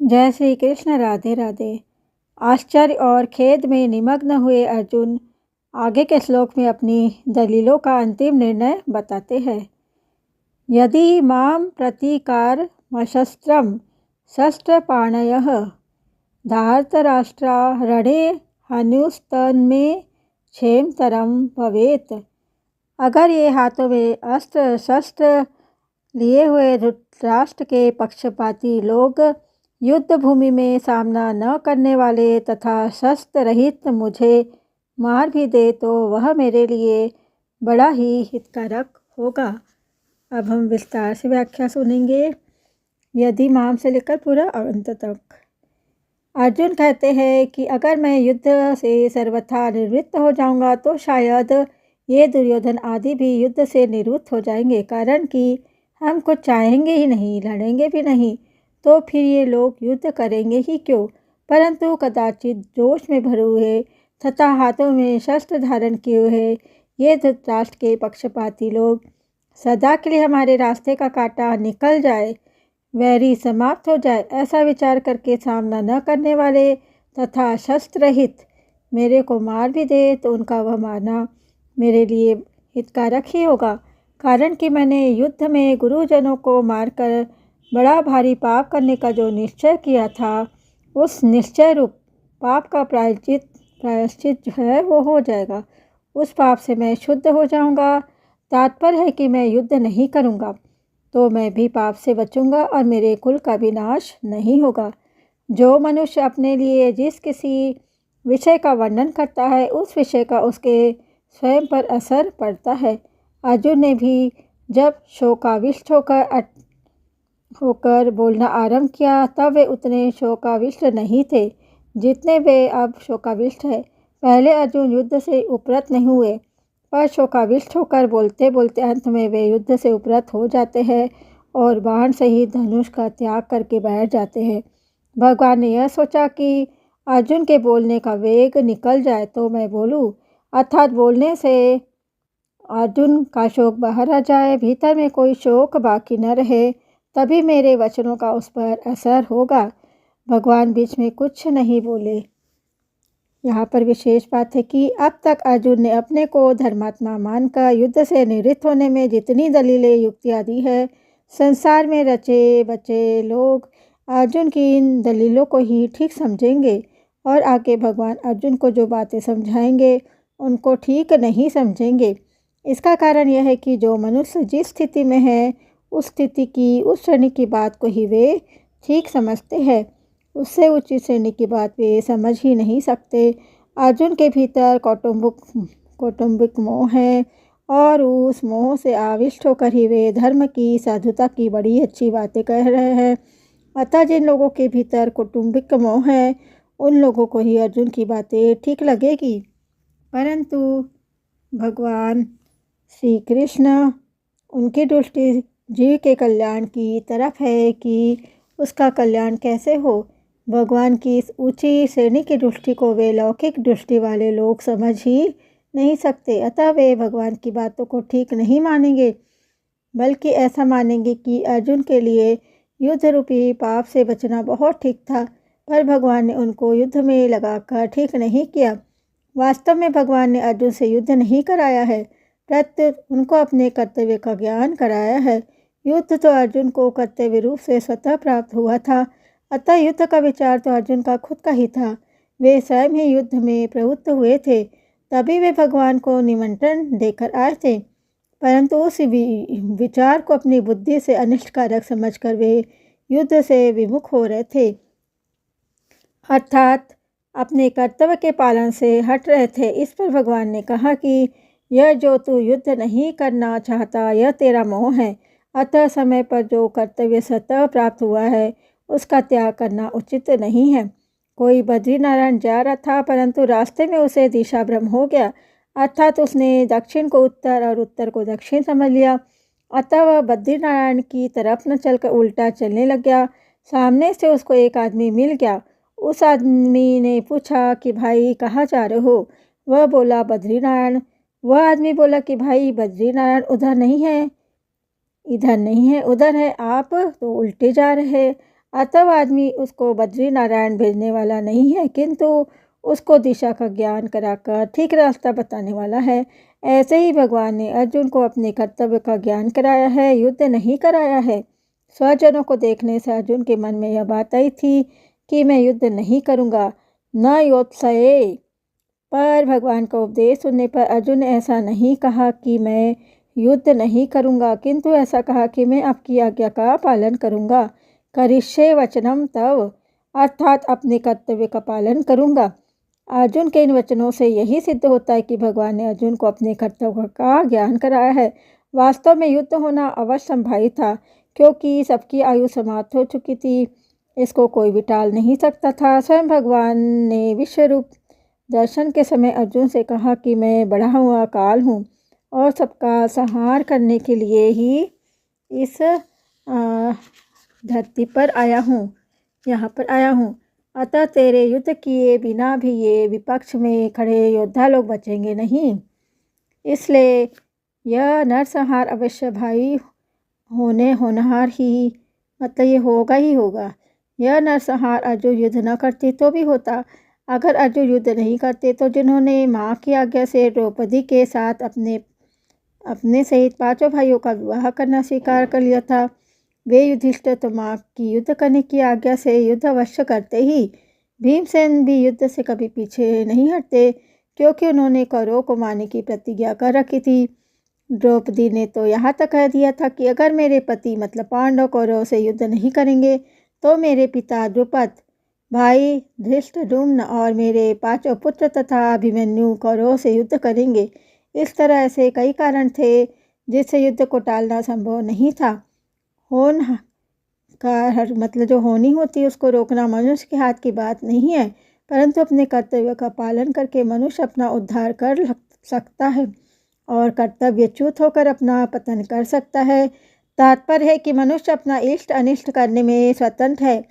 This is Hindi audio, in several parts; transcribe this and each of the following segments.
जय श्री कृष्ण। राधे राधे। आश्चर्य और खेद में निमग्न हुए अर्जुन आगे के श्लोक में अपनी दलीलों का अंतिम निर्णय बताते हैं। यदि माम प्रतीकारमशस्त्रम शस्त्रपाणयः धार्तराष्ट्रा रणे हनुस्तन्मे क्षेमतरम भवेत्। अगर ये हाथों में अस्त्र शस्त्र लिए हुए धृतराष्ट्र के पक्षपाती लोग युद्ध भूमि में सामना न करने वाले तथा शस्त्र रहित मुझे मार भी दे तो वह मेरे लिए बड़ा ही हितकारक होगा। अब हम विस्तार से व्याख्या सुनेंगे, यदि माम से लेकर पूरा अंत तक। अर्जुन कहते हैं कि अगर मैं युद्ध से सर्वथा निवृत्त हो जाऊंगा तो शायद ये दुर्योधन आदि भी युद्ध से निवृत्त हो जाएंगे, कारण कि हम कुछ चाहेंगे ही नहीं, लड़ेंगे भी नहीं, तो फिर ये लोग युद्ध करेंगे ही क्यों। परंतु कदाचित जोश में भरे हुए तथा हाथों में शस्त्र धारण किए हुए ये धृतराष्ट्र के पक्षपाती लोग सदा के लिए हमारे रास्ते का कांटा निकल जाए, वैरी समाप्त हो जाए, ऐसा विचार करके सामना न करने वाले तथा शस्त्र रहित मेरे को मार भी दे तो उनका वह मारना मेरे लिए हितकारक ही होगा, कारण कि मैंने युद्ध में गुरुजनों को मारकर बड़ा भारी पाप करने का जो निश्चय किया था, उस निश्चय रूप पाप का प्रायश्चित जो है वो हो जाएगा। उस पाप से मैं शुद्ध हो जाऊंगा। तात्पर्य है कि मैं युद्ध नहीं करूंगा तो मैं भी पाप से बचूंगा और मेरे कुल का विनाश नहीं होगा। जो मनुष्य अपने लिए जिस किसी विषय का वर्णन करता है उस विषय का उसके स्वयं पर असर पड़ता है। अर्जुन ने भी जब शोकाविष्ट होकर बोलना आरंभ किया तब वे उतने शोकाविष्ट नहीं थे जितने वे अब शोकाविष्ट है। पहले अर्जुन युद्ध से उपरत नहीं हुए, पर शोकाविष्ट होकर बोलते बोलते अंत में वे युद्ध से उपरत हो जाते हैं और बाण सहित धनुष का त्याग करके बैठ जाते हैं। भगवान ने यह सोचा कि अर्जुन के बोलने का वेग निकल जाए तो मैं बोलूं, अर्थात बोलने से अर्जुन का शोक बाहर आ जाए, भीतर में कोई शोक बाकी न रहे, तभी मेरे वचनों का उस पर असर होगा। भगवान बीच में कुछ नहीं बोले। यहाँ पर विशेष बात है कि अब तक अर्जुन ने अपने को धर्मात्मा मानकर युद्ध से निवृत्त होने में जितनी दलीलें युक्तियाँ दी है, संसार में रचे बचे लोग अर्जुन की इन दलीलों को ही ठीक समझेंगे और आगे भगवान अर्जुन को जो बातें समझाएंगे उनको ठीक नहीं समझेंगे। इसका कारण यह है कि जो मनुष्य जिस स्थिति में है उस स्थिति की उस श्रेणी की बात को ही वे ठीक समझते हैं, उससे उच्च श्रेणी की बात वे समझ ही नहीं सकते। अर्जुन के भीतर कौटुंबिक मोह है और उस मोह से आविष्ट होकर ही वे धर्म की साधुता की बड़ी अच्छी बातें कह रहे हैं। अतः जिन लोगों के भीतर कौटुंबिक मोह है उन लोगों को ही अर्जुन की बातें ठीक लगेगी, परंतु भगवान श्री कृष्ण उनकी दृष्टि जीव के कल्याण की तरफ है कि उसका कल्याण कैसे हो। भगवान की इस ऊंची श्रेणी की दृष्टि को वे लौकिक दृष्टि वाले लोग समझ ही नहीं सकते, अतः वे भगवान की बातों को ठीक नहीं मानेंगे, बल्कि ऐसा मानेंगे कि अर्जुन के लिए युद्ध रूपी पाप से बचना बहुत ठीक था, पर भगवान ने उनको युद्ध में लगाकर ठीक नहीं किया। वास्तव में भगवान ने अर्जुन से युद्ध नहीं कराया है, प्रत्युत उनको अपने कर्तव्य का ज्ञान कराया है। युद्ध तो अर्जुन को कर्तव्य रूप से स्वतः प्राप्त हुआ था, अतः युद्ध का विचार तो अर्जुन का खुद का ही था। वे स्वयं ही युद्ध में प्रवृत्त हुए थे, तभी वे भगवान को निमंत्रण देकर आए थे, परंतु उस विचार को अपनी बुद्धि से अनिष्टकारक समझकर वे युद्ध से विमुख हो रहे थे, अर्थात अपने कर्तव्य के पालन से हट रहे थे। इस पर भगवान ने कहा कि यह जो तू युद्ध नहीं करना चाहता यह तेरा मोह है, अतः समय पर जो कर्तव्य स्वतः प्राप्त हुआ है उसका त्याग करना उचित नहीं है। कोई बद्रीनारायण जा रहा था, परंतु रास्ते में उसे दिशा भ्रम हो गया, अर्थात उसने दक्षिण को उत्तर और उत्तर को दक्षिण समझ लिया, अतः वह बद्रीनारायण की तरफ न चलकर उल्टा चलने लग गया। सामने से उसको एक आदमी मिल गया। उस आदमी ने पूछा कि भाई कहाँ जा रहे हो? वह बोला बद्रीनारायण। वह आदमी बोला कि भाई बद्रीनारायण उधर नहीं है, इधर नहीं है, उधर है, आप तो उल्टे जा रहे हैं। अतः आदमी उसको बद्री नारायण भेजने वाला नहीं है, किंतु उसको दिशा का ज्ञान कराकर ठीक रास्ता बताने वाला है। ऐसे ही भगवान ने अर्जुन को अपने कर्तव्य का ज्ञान कराया है, युद्ध नहीं कराया है। स्वजनों को देखने से अर्जुन के मन में यह बात आई थी कि मैं युद्ध नहीं करूँगा, न योत्सये। पर भगवान का उपदेश सुनने पर अर्जुन ने ऐसा नहीं कहा कि मैं युद्ध नहीं करूँगा, किंतु ऐसा कहा कि मैं आपकी आज्ञा का पालन करूँगा। करिष्ये वचनम तव, अर्थात अपने कर्तव्य का पालन करूँगा। अर्जुन के इन वचनों से यही सिद्ध होता है कि भगवान ने अर्जुन को अपने कर्तव्य का ज्ञान कराया है। वास्तव में युद्ध होना अवश्य संभावित था, क्योंकि सबकी आयु समाप्त हो चुकी थी। इसको कोई भी टाल नहीं सकता था। स्वयं भगवान ने विश्वरूप दर्शन के समय अर्जुन से कहा कि मैं बढ़ा हुआ काल हूँ और सबका संहार करने के लिए ही इस धरती पर आया हूँ, यहाँ पर आया हूँ। अतः तेरे युद्ध किए बिना भी ये विपक्ष में खड़े योद्धा लोग बचेंगे नहीं। इसलिए यह नरसंहार अवश्य भाई होनहार ही, मतलब ये होगा ही होगा। यह नरसंहार अर्जुन युद्ध न करते तो भी होता। अगर अर्जुन युद्ध नहीं करते तो जिन्होंने माँ की आज्ञा से द्रौपदी के साथ अपने सहित 5 भाइयों का विवाह करना स्वीकार कर लिया था, वे युधिष्ठिर तो माँ की युद्ध करने की आज्ञा से युद्ध अवश्य करते ही। भीमसेन भी युद्ध से कभी पीछे नहीं हटते, क्योंकि उन्होंने कौरवों को मारने की प्रतिज्ञा कर रखी थी। द्रौपदी ने तो यहाँ तक कह दिया था कि अगर मेरे पति मतलब पांडव कौरवों से युद्ध नहीं करेंगे तो मेरे पिता द्रुपद, भाई धृष्टद्युम्न और मेरे 5 पुत्र तथा अभिमन्यु कौरवों से युद्ध करेंगे। इस तरह ऐसे कई कारण थे जिससे युद्ध को टालना संभव नहीं था। होन का मतलब जो होनी होती है उसको रोकना मनुष्य के हाथ की बात नहीं है, परंतु अपने कर्तव्य का पालन करके मनुष्य अपना उद्धार कर सकता है और कर्तव्यच्युत होकर अपना पतन कर सकता है। तात्पर्य है कि मनुष्य अपना इष्ट अनिष्ट करने में स्वतंत्र है।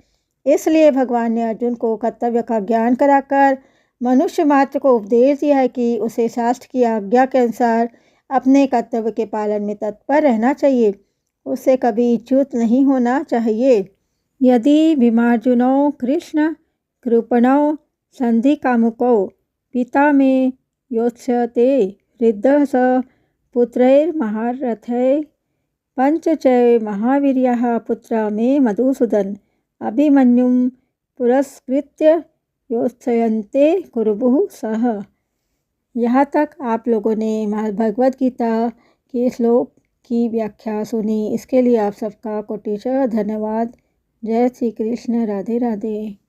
इसलिए भगवान ने अर्जुन को कर्तव्य का ज्ञान कराकर मनुष्य मात्र को उपदेश दिया है कि उसे शास्त्र की आज्ञा के अनुसार अपने कर्तव्य के पालन में तत्पर रहना चाहिए, उससे कभी च्युत नहीं होना चाहिए। यदि भीमार्जुनौ कृष्ण कृपणौ संधि कामुकौ पिता में योत्स्यते रिद्धः स पुत्रैर्महारथैः पंच च महावीर्याः पुत्र मे मधुसूदन अभिमन्युं पुरस्कृत्य योत्स्यन्ते कुरुभुः सह। यहाँ तक आप लोगों ने भगवद गीता के श्लोक की व्याख्या सुनी। इसके लिए आप सबका कोटिशः धन्यवाद। जय श्री कृष्ण। राधे राधे।